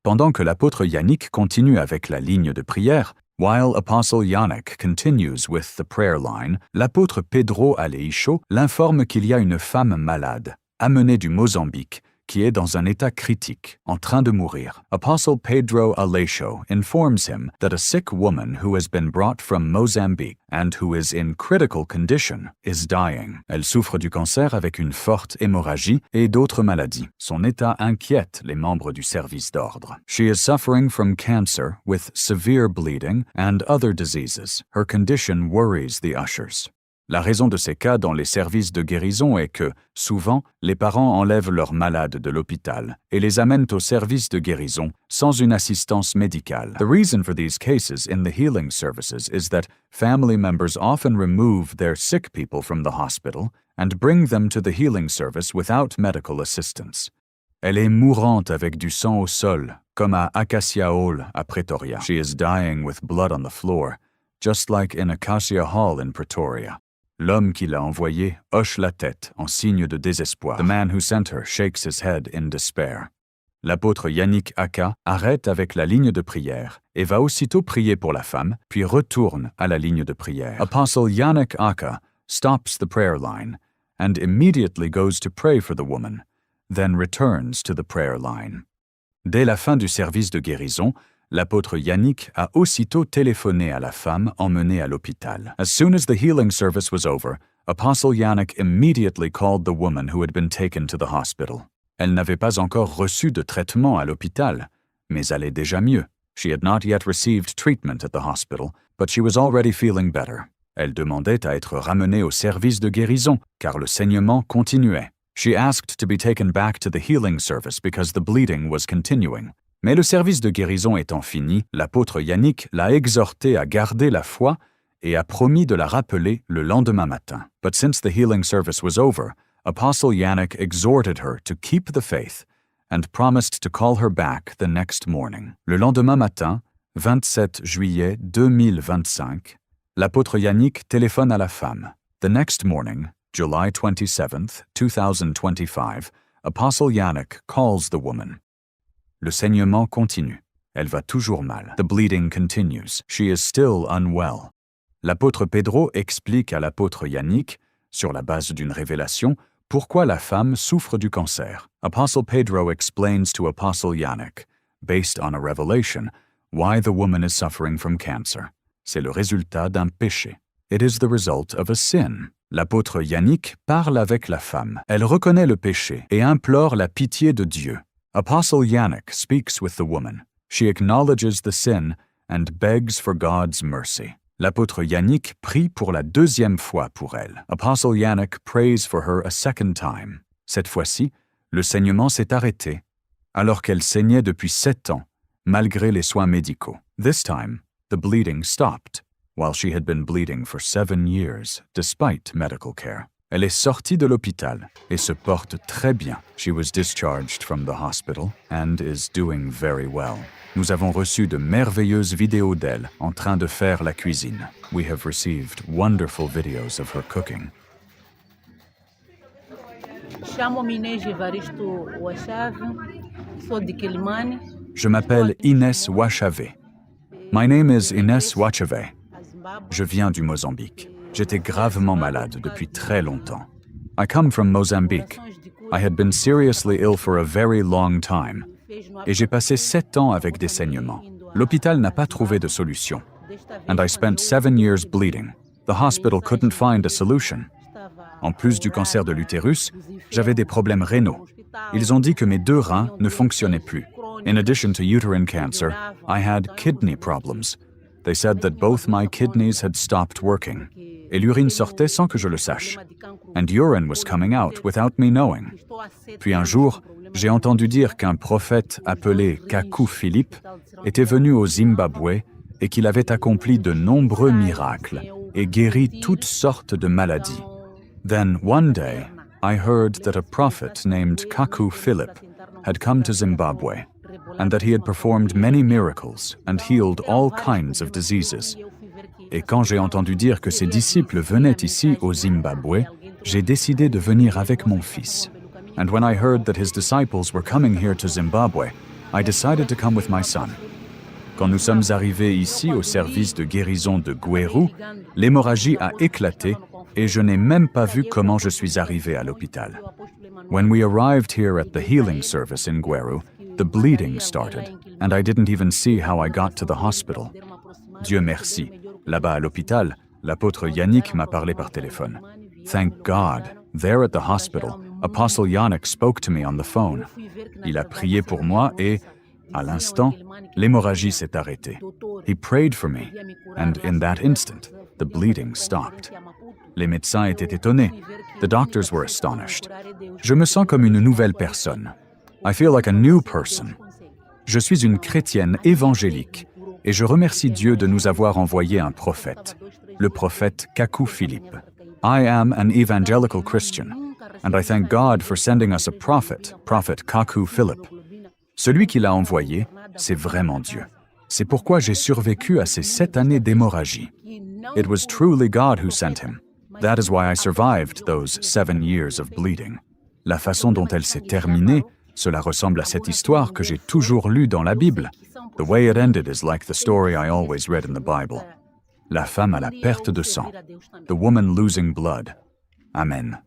Pendant que l'apôtre Yannick continue avec la ligne de prière, while Apostle Yannick continues with the prayer line, l'apôtre Pedro Aleixo l'informe qu'il y a une femme malade, amenée du Mozambique, qui est dans un état critique, en train de mourir. Apostle Pedro Aleixo informs him that a sick woman who has been brought from Mozambique and who is in critical condition is dying. Elle souffre du cancer avec une forte hémorragie et d'autres maladies. Son état inquiète les membres du service d'ordre. She is suffering from cancer with severe bleeding and other diseases. Her condition worries the ushers. La raison de ces cas dans les services de guérison est que, souvent, les parents enlèvent leurs malades de l'hôpital et les amènent au service de guérison sans une assistance médicale. The reason for these cases in the healing services is that family members often remove their sick people from the hospital and bring them to the healing service without medical assistance. Elle est mourante avec du sang au sol, comme à Acacia Hall à Pretoria. She is dying with blood on the floor, just like in Acacia Hall in Pretoria. L'homme qui l'a envoyé hoche la tête en signe de désespoir. The man who sent her shakes his head in despair. L'apôtre Yannick Aka arrête avec la ligne de prière et va aussitôt prier pour la femme, puis retourne à la ligne de prière. Apostle Yannick Aka stops the prayer line and immediately goes to pray for the woman, then returns to the prayer line. Dès la fin du service de guérison, l'apôtre Yannick a aussitôt téléphoné à la femme emmenée à l'hôpital. As soon as the healing service was over, Apostle Yannick immediately called the woman who had been taken to the hospital. Elle n'avait pas encore reçu de traitement à l'hôpital, mais allait déjà mieux. She had not yet received treatment at the hospital, but she was already feeling better. Elle demandait à être ramenée au service de guérison, car le saignement continuait. She asked to be taken back to the healing service because the bleeding was continuing. Mais le service de guérison étant fini, l'apôtre Yannick l'a exhorté à garder la foi et a promis de la rappeler le lendemain matin. But since the healing service was over, Apostle Yannick exhorted her to keep the faith and promised to call her back the next morning. Le lendemain matin, 27 juillet 2025, l'apôtre Yannick téléphone à la femme. The next morning, July 27th, 2025, Apostle Yannick calls the woman. Le saignement continue. Elle va toujours mal. The bleeding continues. She is still unwell. L'apôtre Pedro explique à l'apôtre Yannick, sur la base d'une révélation, pourquoi la femme souffre du cancer. Apostle Pedro explains to Apostle Yannick, based on a revelation, why the woman is suffering from cancer. C'est le résultat d'un péché. It is the result of a sin. L'apôtre Yannick parle avec la femme. Elle reconnaît le péché et implore la pitié de Dieu. Apostle Yannick speaks with the woman. She acknowledges the sin and begs for God's mercy. L'apôtre Yannick prie pour la deuxième fois pour elle. Apostle Yannick prays for her a second time. Cette fois-ci, le saignement s'est arrêté, alors qu'elle saignait depuis 7 ans, malgré les soins médicaux. This time, the bleeding stopped, while she had been bleeding for 7 years, despite medical care. Elle est sortie de l'hôpital et se porte très bien. She was discharged from the hospital and is doing very well. Nous avons reçu de merveilleuses vidéos d'elle en train de faire la cuisine. We have received wonderful videos of her cooking. Chamo-me Inês Evaristo Wachave, sou de Quilimane. Je m'appelle Inès Wachave. My name is Inès Wachave. Je viens du Mozambique. J'étais gravement malade depuis très longtemps. I come from Mozambique. I had been seriously ill for a very long time. Et j'ai passé 7 ans avec des saignements. L'hôpital n'a pas trouvé de solution. And I spent 7 years bleeding. The hospital couldn't find a solution. En plus du cancer de l'utérus, j'avais des problèmes rénaux. Ils ont dit que mes 2 reins ne fonctionnaient plus. In addition to uterine cancer, I had kidney problems. They said that both my kidneys had stopped working. Et l'urine sortait sans que je le sache. And urine was coming out without me knowing. Puis un jour, j'ai entendu dire qu'un prophète appelé Kaku Philippe était venu au Zimbabwe et qu'il avait accompli de nombreux miracles et guéri toutes sortes de maladies. Then one day, I heard that a prophet named Kaku Philip had come to Zimbabwe and that he had performed many miracles and healed all kinds of diseases. Et quand j'ai entendu dire que ses disciples venaient ici au Zimbabwe, j'ai décidé de venir avec mon fils. And when I heard that his disciples were coming here to Zimbabwe, I decided to come with my son. Quand nous sommes arrivés ici au service de guérison de Gweru, l'hémorragie a éclaté et je n'ai même pas vu comment je suis arrivé à l'hôpital. When we arrived here at the healing service in Gweru, the bleeding started, and I didn't even see how I got to the hospital. Dieu merci. Là-bas à l'hôpital, l'apôtre Yannick m'a parlé par téléphone. Thank God, there at the hospital, Apostle Yannick spoke to me on the phone. Il a prié pour moi et, à l'instant, l'hémorragie s'est arrêtée. He prayed for me, and in that instant, the bleeding stopped. Les médecins étaient étonnés. The doctors were astonished. Je me sens comme une nouvelle personne. I feel like a new person. Je suis une chrétienne évangélique et je remercie Dieu de nous avoir envoyé un prophète, le prophète Kaku Philippe. I am an evangelical Christian, and I thank God for sending us a prophet, Prophet Kaku Philip. Celui qui l'a envoyé, c'est vraiment Dieu. C'est pourquoi j'ai survécu à ces 7 années d'hémorragie. It was truly God who sent him. That is why I survived those 7 years of bleeding. La façon dont elle s'est terminée, cela ressemble à cette histoire que j'ai toujours lue dans la Bible. The way it ended is like the story I always read in the Bible. La femme à la perte de sang. The woman losing blood. Amen.